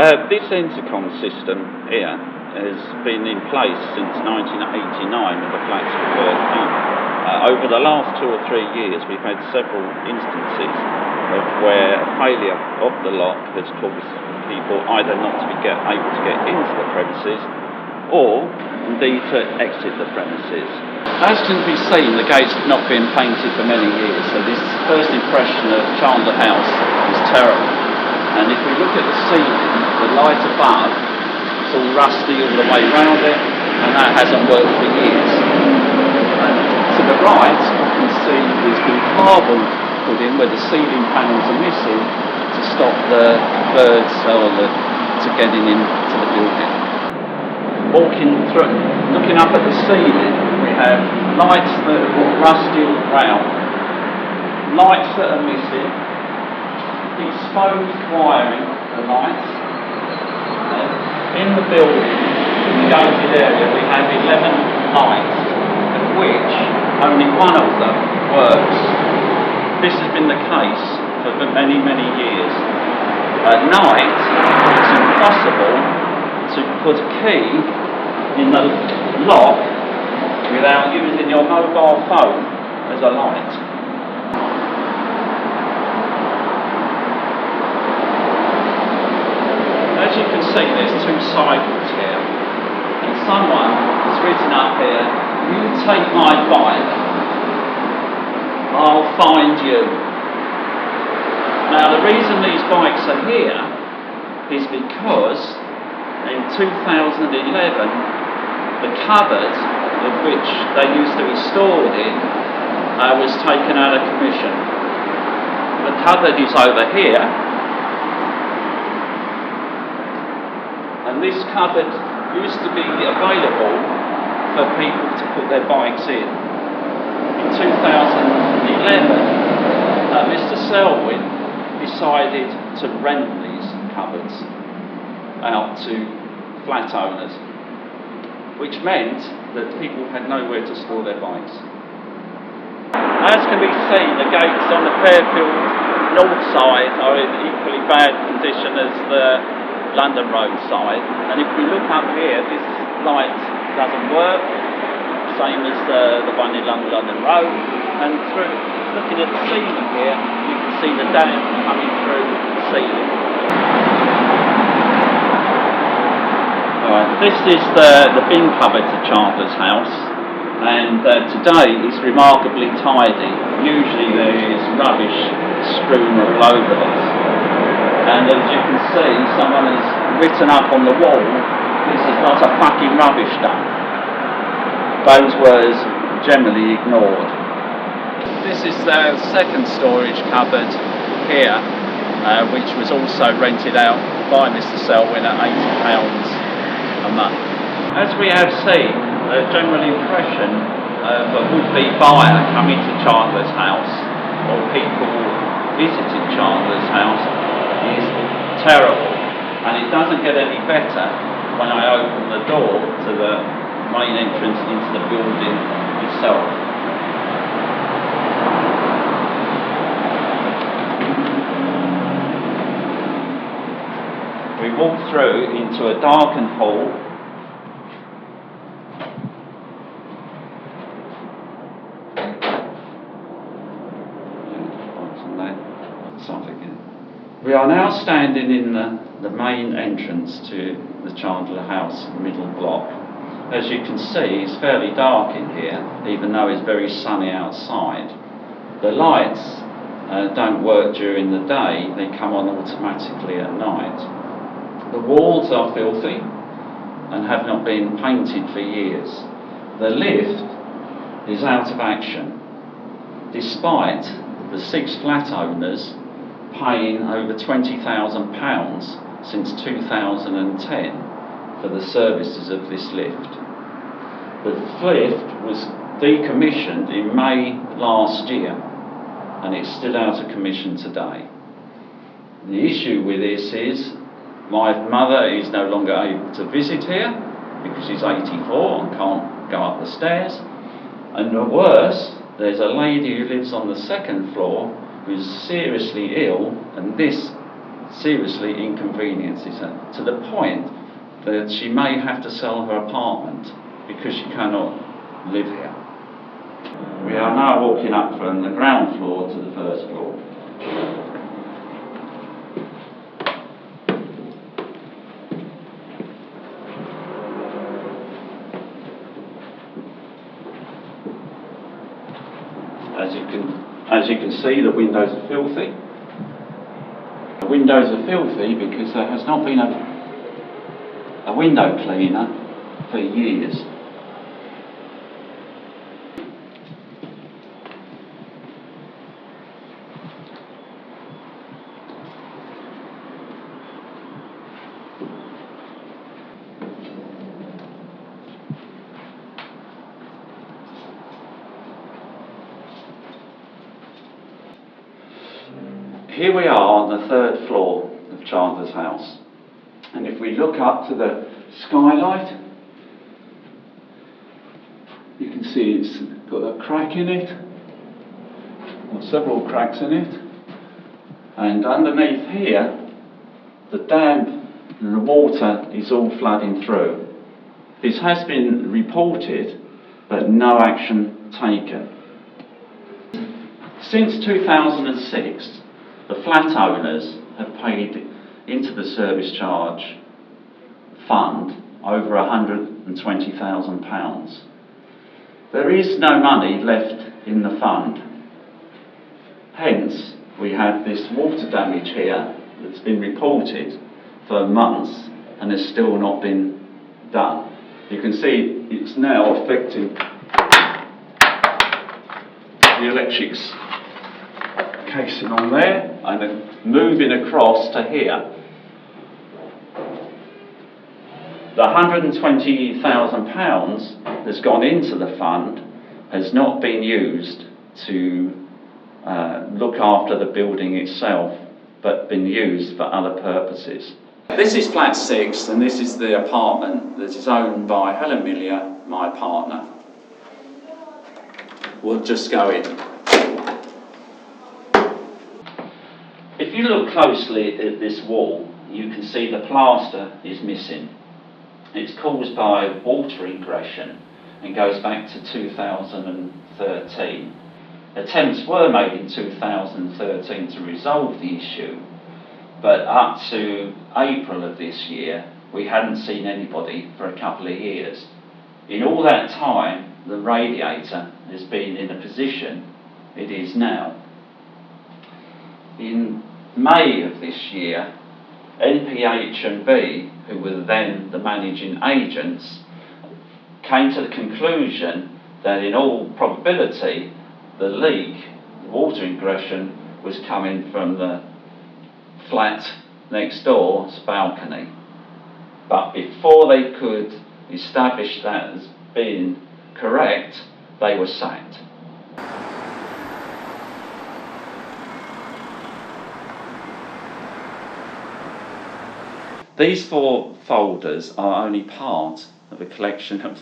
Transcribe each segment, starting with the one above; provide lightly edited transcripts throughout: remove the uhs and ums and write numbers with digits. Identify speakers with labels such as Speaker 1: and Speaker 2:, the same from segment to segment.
Speaker 1: This intercom system here has been in place since 1989 when the flats were first done. Over the last 2 or 3 years we've had several instances of where a failure of the lock has caused people either not to be able to get into the premises or indeed to exit the premises. As can be seen, the gates have not been painted for many years, so this first impression of Chandler House is terrible. And if we look at the ceiling, the light above, it's all rusty all the way round it, and that hasn't worked for years. And to the right, you can see there's been cardboard put in where the ceiling panels are missing to stop the birds to getting into the building. Walking through, looking up at the ceiling, we have lights that are all rusty all round, lights that are missing, exposed wiring for lights. In the building, in the gated area, we have 11 lights, of which only one of them works. This has been the case for many, many years. At night, it's impossible to put a key in the lock without using your mobile phone as a light. As you can see, there's 2 sidewalks here, and someone has written up here, "You take my bike, I'll find you." Now the reason these bikes are here is because in 2011 the cupboard of which they used to be stored in was taken out of commission. The cupboard is over here, and this cupboard used to be available for people to put their bikes in. In 2011, Mr. Selwyn decided to rent these cupboards out to flat owners, which meant that people had nowhere to store their bikes. As can be seen, the gates on the Fairfield north side are in equally bad condition as the London Road side, and if we look up here, this light doesn't work, same as the one in London Road, and through looking at the ceiling here, you can see the damp coming through the ceiling. Right, this is the bin cupboard to Chandler's house, and today is remarkably tidy. Usually there is rubbish strewn all over this. And as you can see, someone has written up on the wall, "This is not a fucking rubbish dump." Those words generally ignored. This is the second storage cupboard here, which was also rented out by Mr. Selwyn at £80 a month. As we have seen, the general impression of a would-be buyer coming to Chandler's house, or people visiting Chandler's house, is terrible, and it doesn't get any better when I open the door to the main entrance into the building itself. We walk through into a darkened hall. We are now standing in the main entrance to the Chandler house middle block. As you can see, it's fairly dark in here, even though it's very sunny outside. The lights don't work during the day, they come on automatically at night. The walls are filthy and have not been painted for years. The lift is out of action, despite the 6 flat owners paying over £20,000 since 2010 for the services of this lift. The lift was decommissioned in May last year, and it's still out of commission today. The issue with this is my mother is no longer able to visit here because she's 84 and can't go up the stairs, and worse, there's a lady who lives on the 2nd floor who's seriously ill, and this seriously inconveniences her, to the point that she may have to sell her apartment because she cannot live here. We are now walking up from the ground floor to the first floor. As you can see, the windows are filthy. The windows are filthy because there has not been a window cleaner for years. Here we are on the third floor of Chandlers' house, and if we look up to the skylight, you can see it's got a crack in it, or several cracks in it, and underneath here the damp and the water is all flooding through. This has been reported, but no action taken. Since 2006, the flat owners have paid into the service charge fund over £120,000. There is no money left in the fund. Hence, we have this water damage here that's been reported for months and has still not been done. You can see it's now affecting the electrics casing on there and then moving across to here. The £120,000 that's gone into the fund has not been used to look after the building itself, but been used for other purposes. This is flat 6, and this is the apartment that is owned by Helen Millier, my partner. We'll just go in. If you look closely at this wall, you can see the plaster is missing. It's caused by water ingression and goes back to 2013. Attempts were made in 2013 to resolve the issue, but up to April of this year, we hadn't seen anybody for a couple of years. In all that time, the radiator has been in the position it is now. In May of this year, NPH&B, who were then the managing agents, came to the conclusion that in all probability the leak, the water ingression, was coming from the flat next door's balcony. But before they could establish that as being correct, they were sacked. These 4 folders are only part of a collection of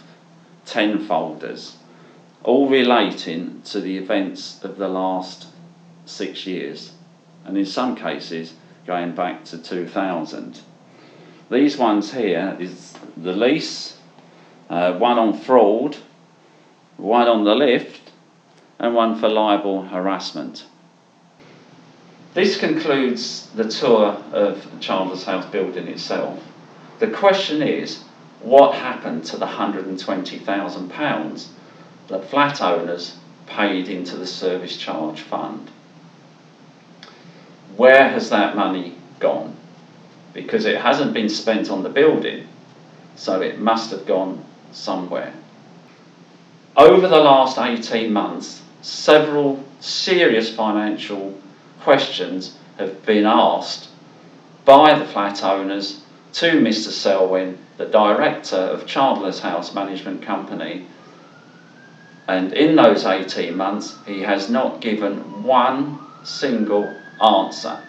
Speaker 1: 10 folders, all relating to the events of the last 6 years, and in some cases going back to 2000. These ones here is the lease, one on fraud, one on the lift, and one for libel harassment. This concludes the tour of the Chandlers House building itself. The question is, what happened to the £120,000 that flat owners paid into the service charge fund? Where has that money gone? Because it hasn't been spent on the building, so it must have gone somewhere. Over the last 18 months, several serious financial questions have been asked by the flat owners to Mr. Selwyn, the director of Chandlers House Management Company, and in those 18 months he has not given one single answer.